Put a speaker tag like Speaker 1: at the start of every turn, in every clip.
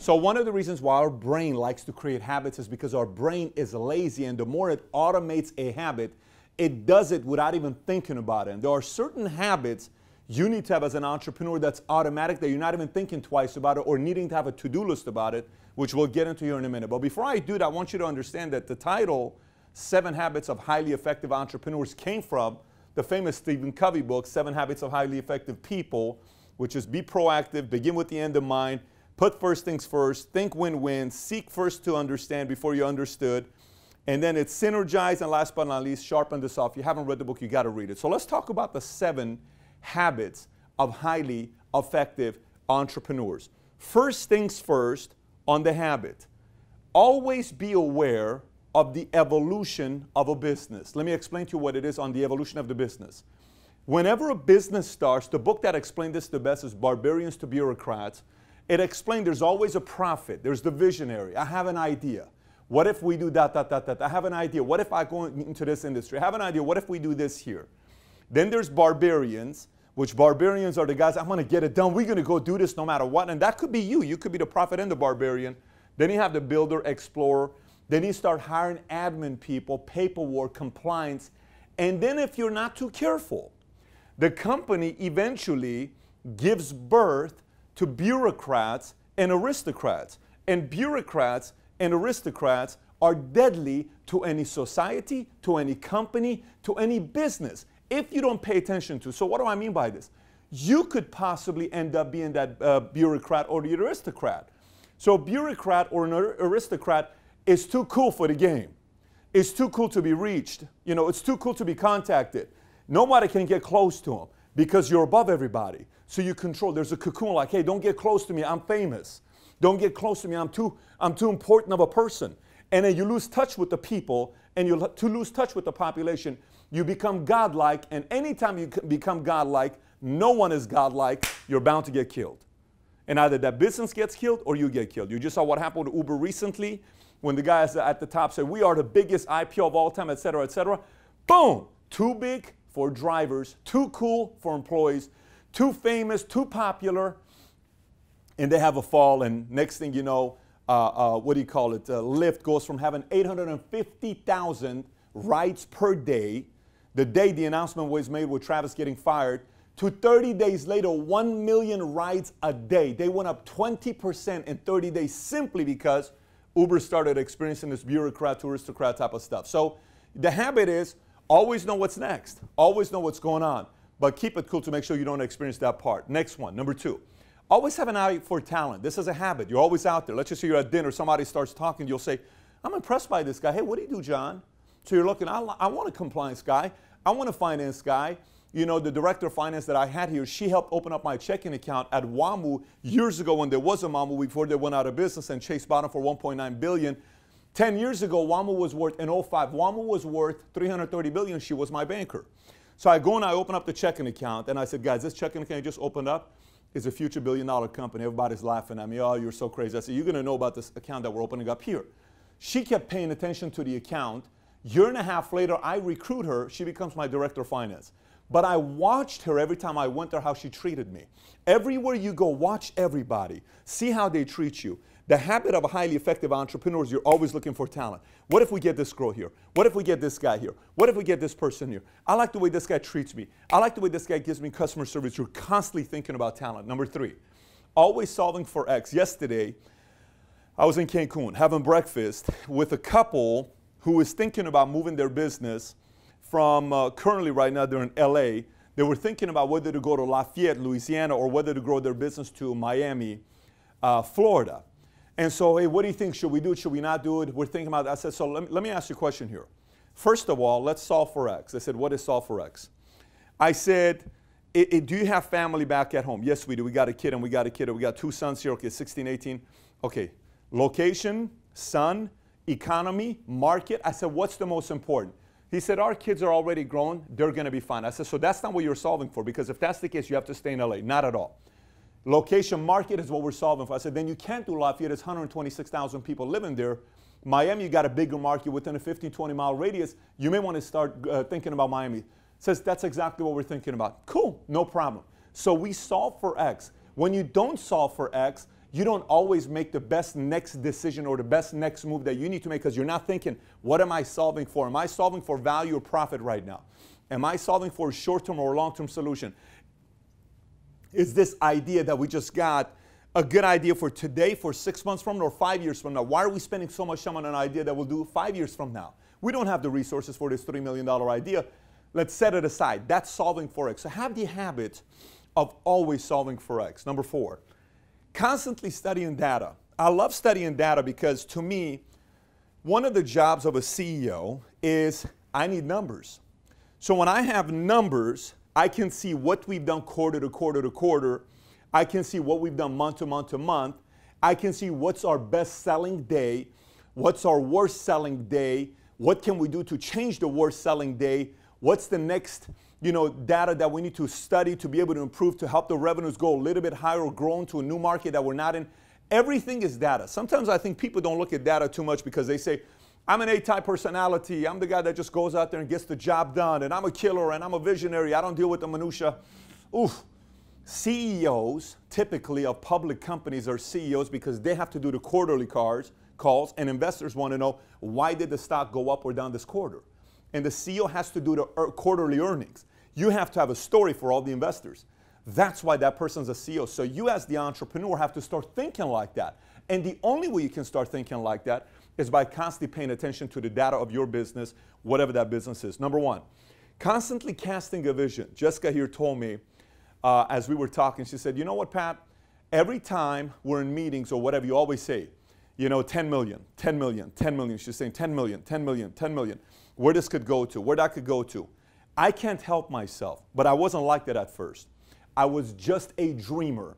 Speaker 1: So one of the reasons why our brain likes to create habits is because our brain is lazy, and the more it automates a habit, it does it without even thinking about it. And there are certain habits you need to have as an entrepreneur that's automatic, that you're not even thinking twice about it or needing to have a to-do list about it, which we'll get into here in a minute. But before I do that, I want you to understand that the title, 7 Habits of Highly Effective Entrepreneurs, came from the famous Stephen Covey book, 7 Habits of Highly Effective People, which is be proactive, begin with the end in mind, put first things first, think win-win, seek first to understand before you understood, and then it's synergize, and last but not least, sharpen this off. If you haven't read the book, you got to read it. So let's talk about the 7 habits of highly effective entrepreneurs. First things first on the habit. Always be aware of the evolution of a business. Let me explain to you what it is on the evolution of the business. Whenever a business starts, the book that explained this the best is Barbarians to Bureaucrats. It explained there's always a prophet. There's the visionary. I have an idea. What if we do that, that, that, that? I have an idea. What if I go into this industry? I have an idea. What if we do this here? Then there's barbarians, which barbarians are the guys, I'm going to get it done. We're going to go do this no matter what. And that could be you. You could be the prophet and the barbarian. Then you have the builder, explorer. Then you start hiring admin people, paperwork, compliance. And then if you're not too careful, the company eventually gives birth to bureaucrats and aristocrats. And bureaucrats and aristocrats are deadly to any society, to any company, to any business, if you don't pay attention to. So what do I mean by this? You could possibly end up being that bureaucrat or the aristocrat. So a bureaucrat or an aristocrat is too cool for the game. It's too cool to be reached. You know, it's too cool to be contacted. Nobody can get close to them because you're above everybody. So you control. There's a cocoon like, hey, don't get close to me. I'm famous. Don't get close to me. I'm too important of a person. And then you lose touch with the people, and you lose touch with the population. You become godlike, and anytime you become godlike, no one is godlike, you're bound to get killed. And either that business gets killed or you get killed. You just saw what happened with Uber recently when the guys at the top said, we are the biggest IPO of all time, et cetera, et cetera. Boom! Too big for drivers, too cool for employees, too famous, too popular, and they have a fall, and next thing you know, what do you call it? Lyft goes from having 850,000 rides per day, the day the announcement was made with Travis getting fired, to 30 days later, 1 million rides a day. They went up 20% in 30 days simply because Uber started experiencing this bureaucrat to aristocrat type of stuff. So the habit is always know what's next. Always know what's going on. But keep it cool to make sure you don't experience that part. Next one, number 2. Always have an eye for talent. This is a habit. You're always out there. Let's just say you're at dinner. Somebody starts talking. You'll say, I'm impressed by this guy. Hey, what do you do, John? So you're looking, I want a compliance guy. I want a finance guy. You know, the director of finance that I had here, she helped open up my checking account at WAMU years ago when there was a WAMU before they went out of business and Chase bought them for $1.9 billion. 10 years ago, WAMU was worth, in 05, WAMU was worth $330 billion. She was my banker. So I go and I open up the checking account and I said, guys, this checking account just opened up is a future billion-dollar company. Everybody's laughing at me. Oh, you're so crazy. I said, you're going to know about this account that we're opening up here. She kept paying attention to the account. Year and a half later, I recruit her. She becomes my director of finance. But I watched her every time I went there, how she treated me. Everywhere you go, watch everybody. See how they treat you. The habit of a highly effective entrepreneur is you're always looking for talent. What if we get this girl here? What if we get this guy here? What if we get this person here? I like the way this guy treats me. I like the way this guy gives me customer service. You're constantly thinking about talent. Number 3, always solving for X. Yesterday, I was in Cancun having breakfast with a couple who is thinking about moving their business from currently right now they're in LA. They were thinking about whether to go to Lafayette, Louisiana, or whether to grow their business to Miami, Florida. And so, hey, what do you think? Should we do it? Should we not do it? We're thinking about it. I said, so let me ask you a question here. First of all, let's solve for X. I said, what is solve for X? I said, do you have family back at home? Yes, we do. We got a kid and we got a kid. We got 2 sons here. Okay, 16, 18. Okay, location, son, economy, market. I said, what's the most important? He said, our kids are already grown. They're going to be fine. I said, so that's not what you're solving for, because if that's the case, you have to stay in LA. Not at all. Location, market is what we're solving for. I said, then you can't do Lafayette. There's 126,000 people living there. Miami, you got a bigger market within a 15, 20-mile radius. You may want to start thinking about Miami. Says, that's exactly what we're thinking about. Cool, no problem. So we solve for X. When you don't solve for X, you don't always make the best next decision or the best next move that you need to make because you're not thinking, what am I solving for? Am I solving for value or profit right now? Am I solving for a short-term or long-term solution? Is this idea that we just got a good idea for today, for 6 months from now, or 5 years from now? Why are we spending so much time on an idea that we'll do 5 years from now? We don't have the resources for this $3 million idea. Let's set it aside. That's solving for X. So have the habit of always solving for X. Number 4, constantly studying data. I love studying data because to me, one of the jobs of a CEO is I need numbers. So when I have numbers, I can see what we've done quarter to quarter to quarter. I can see what we've done month to month to month. I can see what's our best selling day, what's our worst selling day, what can we do to change the worst selling day, what's the next data that we need to study to be able to improve to help the revenues go a little bit higher or grow into a new market that we're not in. Everything is data. Sometimes I think people don't look at data too much because they say, I'm an A-type personality. I'm the guy that just goes out there and gets the job done, and I'm a killer, and I'm a visionary. I don't deal with the minutia. Oof. CEOs, typically of public companies, are CEOs because they have to do the quarterly calls, and investors want to know, why did the stock go up or down this quarter? And the CEO has to do the quarterly earnings. You have to have a story for all the investors. That's why that person's a CEO. So you as the entrepreneur have to start thinking like that. And the only way you can start thinking like that is by constantly paying attention to the data of your business, whatever that business is. Number 1, constantly casting a vision. Jessica here told me, as we were talking, she said, you know what, Pat? Every time we're in meetings or whatever, you always say, 10 million, 10 million, 10 million. She's saying 10 million, 10 million, 10 million. Where this could go to, where that could go to. I can't help myself, but I wasn't like that at first. I was just a dreamer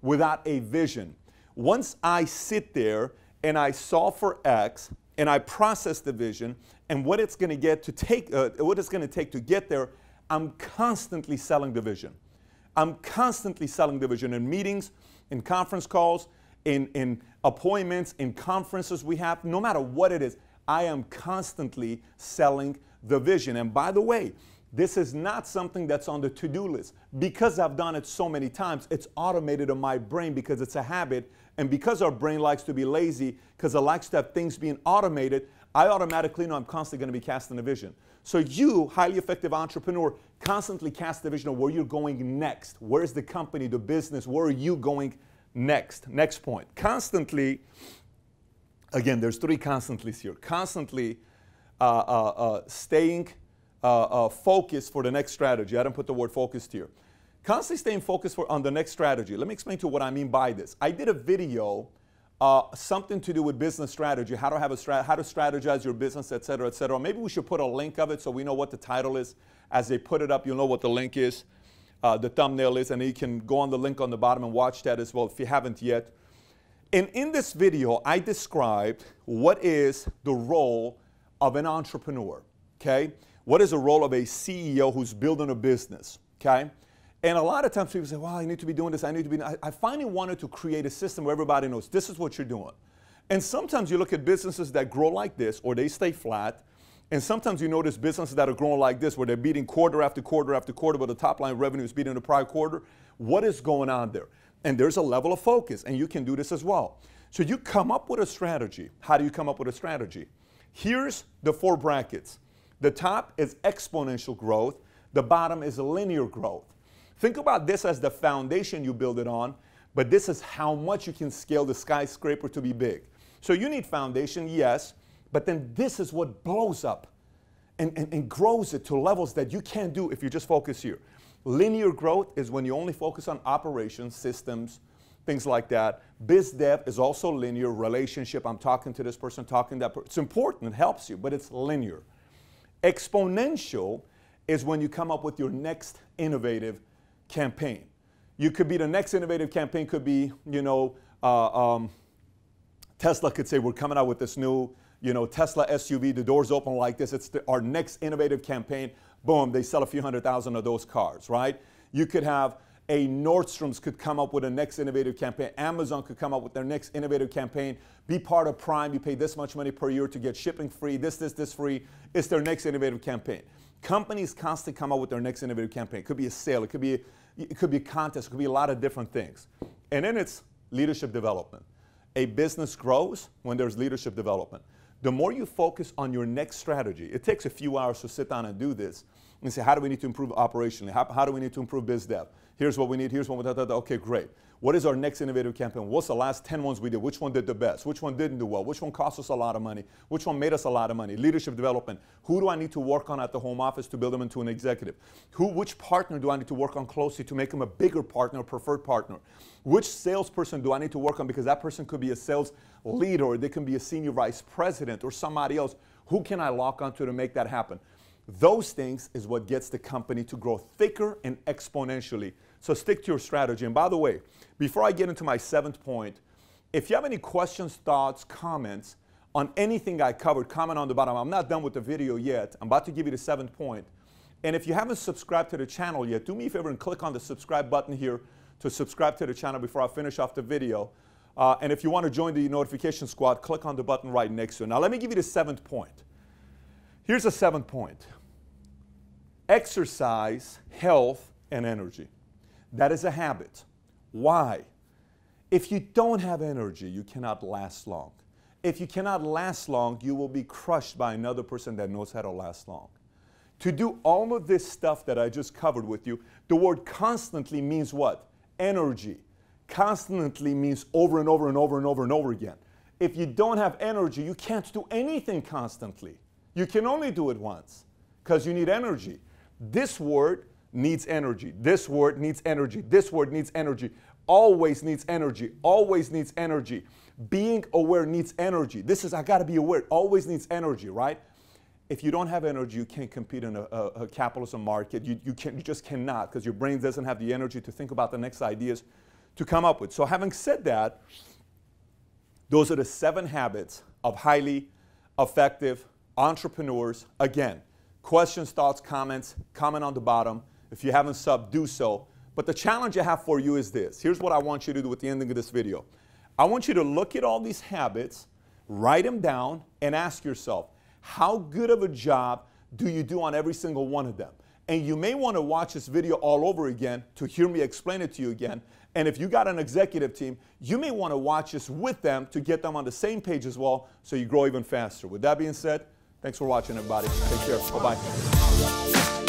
Speaker 1: without a vision. Once I sit there and I solve for X and I process the vision and what it's going to get to take, what it's going to take to get there, I'm constantly selling the vision. I'm constantly selling the vision in meetings, in conference calls, in appointments, in conferences we have, no matter what it is. I am constantly selling the vision. And by the way, this is not something that's on the to-do list. Because I've done it so many times, it's automated in my brain because it's a habit. And because our brain likes to be lazy, because it likes to have things being automated, I automatically know I'm constantly going to be casting a vision. So you, highly effective entrepreneur, constantly cast the vision of where you're going next. Where's the company, the business? Where are you going next? Next point. Constantly. Again, there's 3 constantlys here. Constantly staying focused for the next strategy. I didn't put the word focused here. Constantly staying focused on the next strategy. Let me explain to you what I mean by this. I did a video, something to do with business strategy, how to strategize your business, et cetera, et cetera. Maybe we should put a link of it so we know what the title is. As they put it up, you'll know what the link is, the thumbnail is, and you can go on the link on the bottom and watch that as well if you haven't yet. And in this video, I described what is the role of an entrepreneur, okay? What is the role of a CEO who's building a business, okay? And a lot of times people say, well, I need to be doing this, I finally wanted to create a system where everybody knows this is what you're doing. And sometimes you look at businesses that grow like this or they stay flat, and sometimes you notice businesses that are growing like this where they're beating quarter after quarter after quarter, but the top line revenue is beating the prior quarter. What is going on there? And there's a level of focus, and you can do this as well. So you come up with a strategy. How do you come up with a strategy? Here's the 4 brackets. The top is exponential growth. The bottom is linear growth. Think about this as the foundation you build it on, but this is how much you can scale the skyscraper to be big. So you need foundation, yes, but then this is what blows up and grows it to levels that you can't do if you just focus here. Linear growth is when you only focus on operations, systems, things like that. Biz dev is also linear. Relationship, I'm talking to this person, talking to that person. It's important, it helps you, but it's linear. Exponential is when you come up with your next innovative campaign. You could be, the next innovative campaign could be, Tesla could say, we're coming out with this new, Tesla SUV, the doors open like this. It's our next innovative campaign. Boom, they sell a few 100,000 of those cars, right? You could have a Nordstrom's could come up with a next innovative campaign. Amazon could come up with their next innovative campaign. Be part of Prime. You pay this much money per year to get shipping free, this free. It's their next innovative campaign. Companies constantly come up with their next innovative campaign. It could be a sale. It could be a contest. It could be a lot of different things. And then it's leadership development. A business grows when there's leadership development. The more you focus on your next strategy, it takes a few hours to sit down and do this and say, how do we need to improve operationally? How do we need to improve biz dev? Here's what we need, here's what we need, okay, great. What is our next innovative campaign? What's the last 10 ones we did? Which one did the best? Which one didn't do well? Which one cost us a lot of money? Which one made us a lot of money? Leadership development. Who do I need to work on at the home office to build them into an executive? Which partner do I need to work on closely to make them a bigger partner, a preferred partner? Which salesperson do I need to work on because that person could be a sales leader or they can be a senior vice president or somebody else. Who can I lock onto to make that happen? Those things is what gets the company to grow thicker and exponentially. So stick to your strategy. And by the way, before I get into my 7th point, if you have any questions, thoughts, comments on anything I covered, comment on the bottom. I'm not done with the video yet. I'm about to give you the 7th point. And if you haven't subscribed to the channel yet, do me a favor and click on the subscribe button here to subscribe to the channel before I finish off the video. And if you want to join the notification squad, click on the button right next to it. Now let me give you the 7th point. Here's the 7th point. Exercise, health, and energy. That is a habit. Why? If you don't have energy, you cannot last long. If you cannot last long, you will be crushed by another person that knows how to last long. To do all of this stuff that I just covered with you, the word constantly means what? Energy. Constantly means over and over and over and over and over again. If you don't have energy, you can't do anything constantly. You can only do it once because you need energy. This word needs energy. This word needs energy. This word needs energy. Always needs energy. Always needs energy. Being aware needs energy. This is, I got to be aware. Always needs energy, right? If you don't have energy, you can't compete in a capitalism market. You just cannot because your brain doesn't have the energy to think about the next ideas to come up with. So having said that, those are the 7 habits of highly effective entrepreneurs. Again, questions, thoughts, comments, comment on the bottom. If you haven't subbed, do so. But the challenge I have for you is this. Here's what I want you to do at the ending of this video. I want you to look at all these habits, write them down, and ask yourself, how good of a job do you do on every single one of them? And you may want to watch this video all over again to hear me explain it to you again. And if you got an executive team, you may want to watch this with them to get them on the same page as well so you grow even faster. With that being said, thanks for watching, everybody. Take care. Bye-bye.